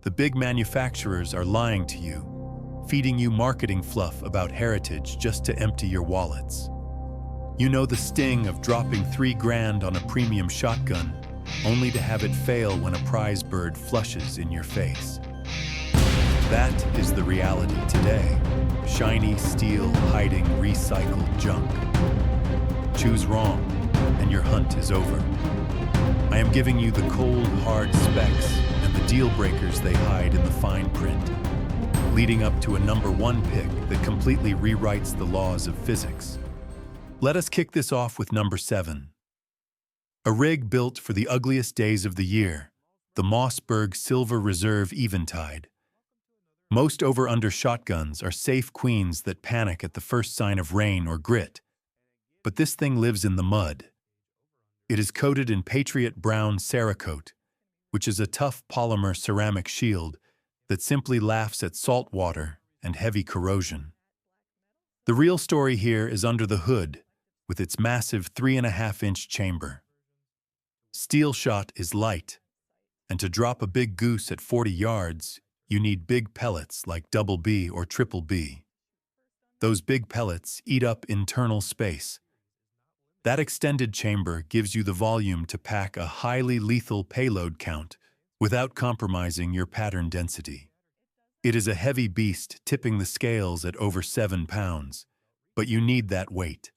The big manufacturers are lying to you, feeding you marketing fluff about heritage just to empty your wallets. You know the sting of dropping $3 on a premium shotgun, only to have it fail when a prize bird flushes in your face. That is the reality today. Shiny steel hiding recycled junk. Choose wrong, and your hunt is over. I am giving you the cold, hard specs and the deal breakers they hide in the fine print, leading up to a #1 pick that completely rewrites the laws of physics. Let us kick this off with number 7. A rig built for the ugliest days of the year, the Mossberg Silver Reserve Eventide. Most over-under shotguns are safe queens that panic at the first sign of rain or grit. But this thing lives in the mud. It is coated in Patriot Brown Cerakote, which is a tough polymer ceramic shield that simply laughs at salt water and heavy corrosion. The real story here is under the hood, with its massive 3.5-inch chamber. Steel shot is light, and to drop a big goose at 40 yards, you need big pellets like double B or triple B. Those big pellets eat up internal space. That extended chamber gives you the volume to pack a highly lethal payload count without compromising your pattern density. It is a heavy beast, tipping the scales at over 7 pounds, but you need that weight.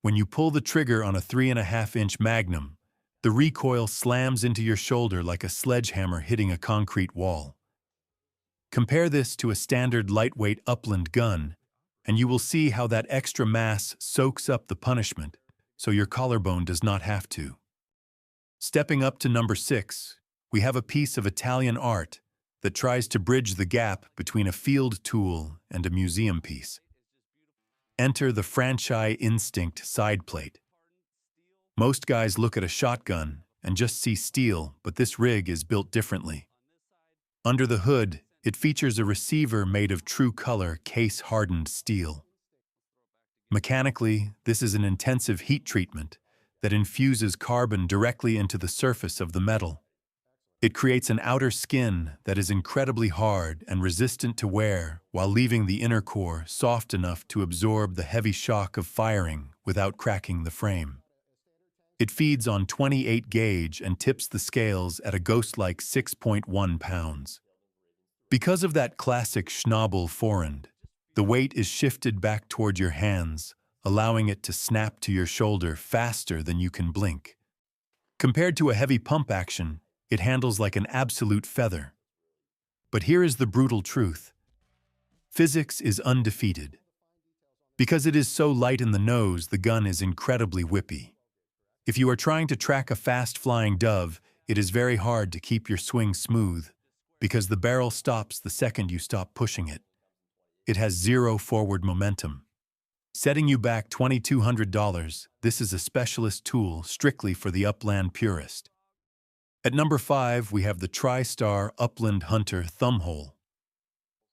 When you pull the trigger on a 3.5-inch Magnum, the recoil slams into your shoulder like a sledgehammer hitting a concrete wall. Compare this to a standard lightweight Upland gun, and you will see how that extra mass soaks up the punishment, so your collarbone does not have to. Stepping up to number 6, we have a piece of Italian art that tries to bridge the gap between a field tool and a museum piece. Enter the Franchise Instinct side plate. Most guys look at a shotgun and just see steel, but this rig is built differently. Under the hood, it features a receiver made of true color, case-hardened steel. Mechanically, this is an intensive heat treatment that infuses carbon directly into the surface of the metal. It creates an outer skin that is incredibly hard and resistant to wear, while leaving the inner core soft enough to absorb the heavy shock of firing without cracking the frame. It feeds on 28 gauge and tips the scales at a ghost-like 6.1 pounds. Because of that classic Schnabel forend, the weight is shifted back toward your hands, allowing it to snap to your shoulder faster than you can blink. Compared to a heavy pump action, it handles like an absolute feather. But here is the brutal truth. Physics is undefeated. Because it is so light in the nose, the gun is incredibly whippy. If you are trying to track a fast-flying dove, it is very hard to keep your swing smooth, because the barrel stops the second you stop pushing it. It has zero forward momentum. Setting you back $2,200, this is a specialist tool strictly for the Upland purist. At number 5, we have the TriStar Upland Hunter Thumbhole.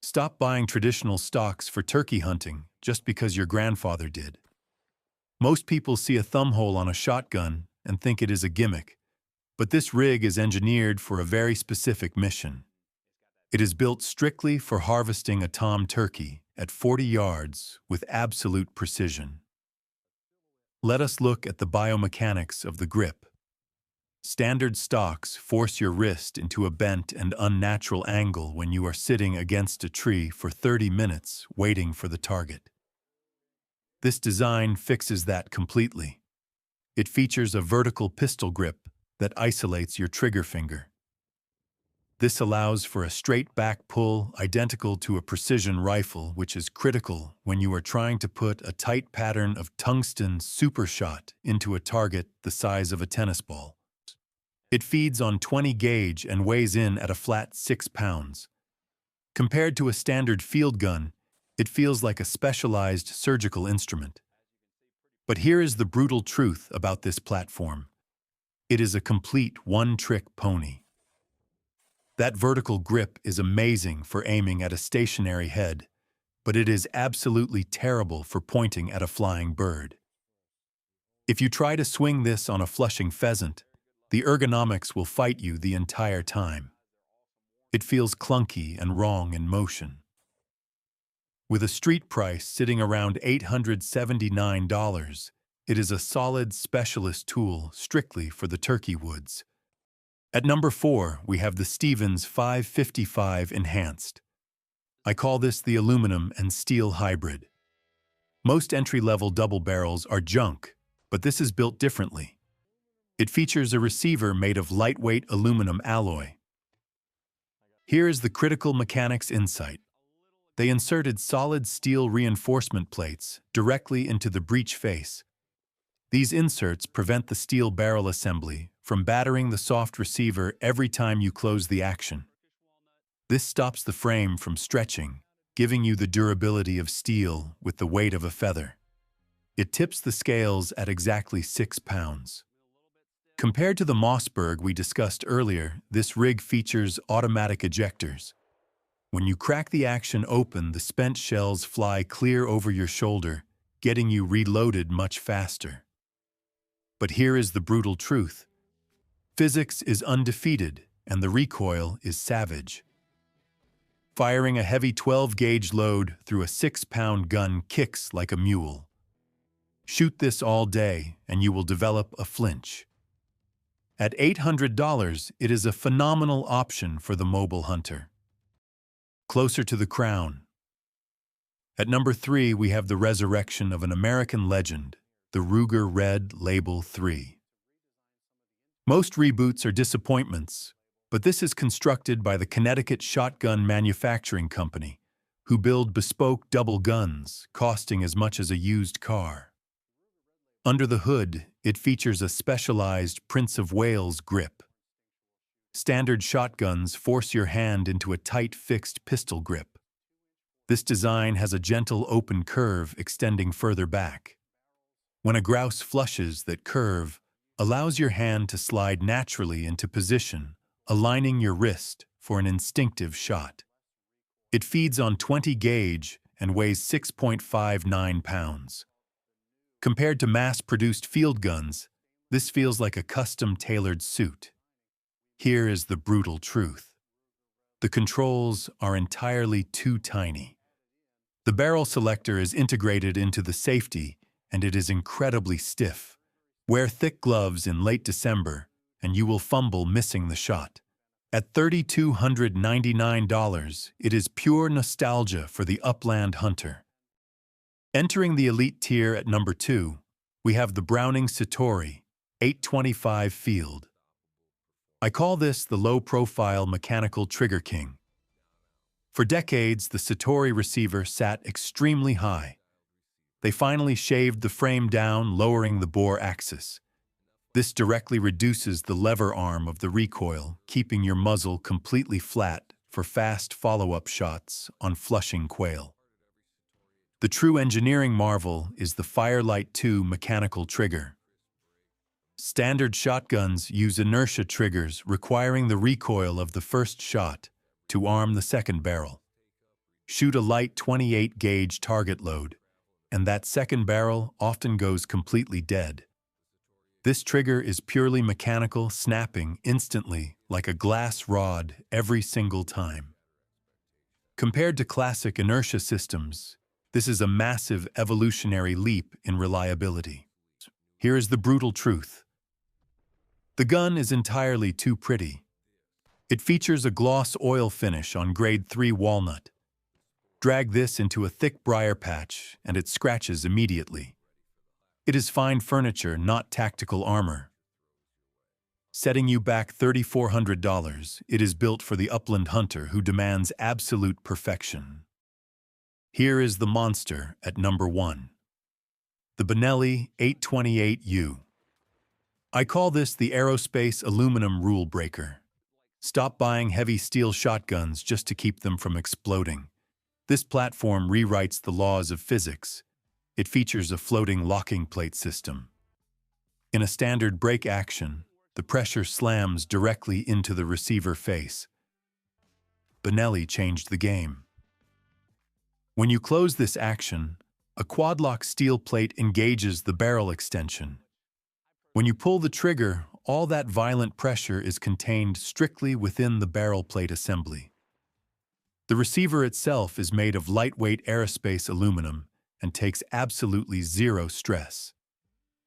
Stop buying traditional stocks for turkey hunting just because your grandfather did. Most people see a thumbhole on a shotgun and think it is a gimmick, but this rig is engineered for a very specific mission. It is built strictly for harvesting a tom turkey at 40 yards with absolute precision. Let us look at the biomechanics of the grip. Standard stocks force your wrist into a bent and unnatural angle when you are sitting against a tree for 30 minutes waiting for the target. This design fixes that completely. It features a vertical pistol grip that isolates your trigger finger. This allows for a straight back pull identical to a precision rifle, which is critical when you are trying to put a tight pattern of tungsten super shot into a target the size of a tennis ball. It feeds on 20 gauge and weighs in at a flat 6 pounds. Compared to a standard field gun, it feels like a specialized surgical instrument. But here is the brutal truth about this platform. It is a complete one-trick pony. That vertical grip is amazing for aiming at a stationary head, but it is absolutely terrible for pointing at a flying bird. If you try to swing this on a flushing pheasant, the ergonomics will fight you the entire time. It feels clunky and wrong in motion. With a street price sitting around $879, it is a solid specialist tool strictly for the turkey woods. At number 4, we have the Stevens 555 Enhanced. I call this the aluminum and steel hybrid. Most entry-level double barrels are junk, but this is built differently. It features a receiver made of lightweight aluminum alloy. Here is the critical mechanics insight. They inserted solid steel reinforcement plates directly into the breech face. These inserts prevent the steel barrel assembly from battering the soft receiver every time you close the action. This stops the frame from stretching, giving you the durability of steel with the weight of a feather. It tips the scales at exactly 6 pounds. Compared to the Mossberg we discussed earlier, this rig features automatic ejectors. When you crack the action open, the spent shells fly clear over your shoulder, getting you reloaded much faster. But here is the brutal truth. Physics is undefeated, and the recoil is savage. Firing a heavy 12-gauge load through a 6-pound gun kicks like a mule. Shoot this all day, and you will develop a flinch. At $800, it is a phenomenal option for the mobile hunter. Closer to the crown. At number 3, we have the resurrection of an American legend, the Ruger Red Label 3. Most reboots are disappointments, but this is constructed by the Connecticut Shotgun Manufacturing Company, who build bespoke double guns costing as much as a used car. Under the hood, it features a specialized Prince of Wales grip. Standard shotguns force your hand into a tight fixed pistol grip. This design has a gentle open curve extending further back. When a grouse flushes, that curve allows your hand to slide naturally into position, aligning your wrist for an instinctive shot. It feeds on 20 gauge and weighs 6.59 pounds. Compared to mass-produced field guns, this feels like a custom-tailored suit. Here is the brutal truth. The controls are entirely too tiny. The barrel selector is integrated into the safety, and it is incredibly stiff. Wear thick gloves in late December, and you will fumble missing the shot. At $3,299, it is pure nostalgia for the Upland hunter. Entering the elite tier at number 2, we have the Browning Citori 825 Field. I call this the low-profile mechanical trigger king. For decades, the Citori receiver sat extremely high. They finally shaved the frame down, lowering the bore axis. This directly reduces the lever arm of the recoil, keeping your muzzle completely flat for fast follow-up shots on flushing quail. The true engineering marvel is the Firelight 2 mechanical trigger. Standard shotguns use inertia triggers requiring the recoil of the first shot to arm the second barrel. Shoot a light 28-gauge target load, and that second barrel often goes completely dead. This trigger is purely mechanical, snapping instantly like a glass rod every single time. Compared to classic inertia systems, this is a massive evolutionary leap in reliability. Here is the brutal truth. The gun is entirely too pretty. It features a gloss oil finish on grade 3 walnut. Drag this into a thick briar patch and it scratches immediately. It is fine furniture, not tactical armor. Setting you back $3,400, it is built for the upland hunter who demands absolute perfection. Here is the monster at number 1. The Benelli 828U. I call this the aerospace aluminum rule breaker. Stop buying heavy steel shotguns just to keep them from exploding. This platform rewrites the laws of physics. It features a floating locking plate system. In a standard break action, the pressure slams directly into the receiver face. Benelli changed the game. When you close this action, a quad-lock steel plate engages the barrel extension. When you pull the trigger, All that violent pressure is contained strictly within the barrel plate assembly. The receiver itself is made of lightweight aerospace aluminum and takes absolutely zero stress.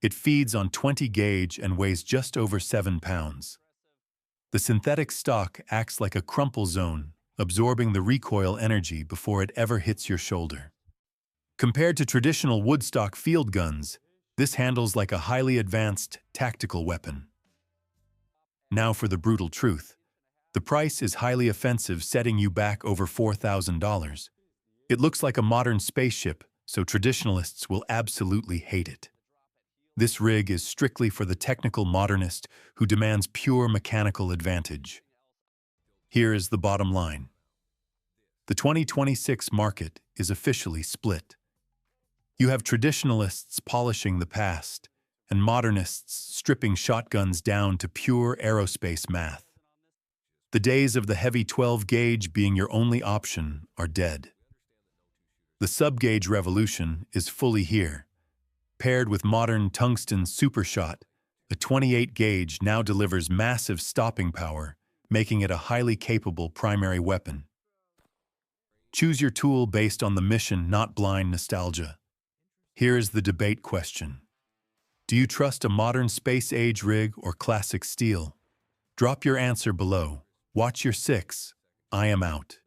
It feeds on 20 gauge and weighs just over 7 pounds. The synthetic stock acts like a crumple zone, absorbing the recoil energy before it ever hits your shoulder. Compared to traditional woodstock field guns, this handles like a highly advanced tactical weapon. Now for the brutal truth. The price is highly offensive, setting you back over $4,000. It looks like a modern spaceship, so traditionalists will absolutely hate it. This rig is strictly for the technical modernist who demands pure mechanical advantage. Here is the bottom line. The 2026 market is officially split. You have traditionalists polishing the past, and modernists stripping shotguns down to pure aerospace math. The days of the heavy 12-gauge being your only option are dead. The sub-gauge revolution is fully here. Paired with modern tungsten supershot, the 28-gauge now delivers massive stopping power, making it a highly capable primary weapon. Choose your tool based on the mission, not blind nostalgia. Here is the debate question. Do you trust a modern space-age rig or classic steel? Drop your answer below. Watch your six. I am out.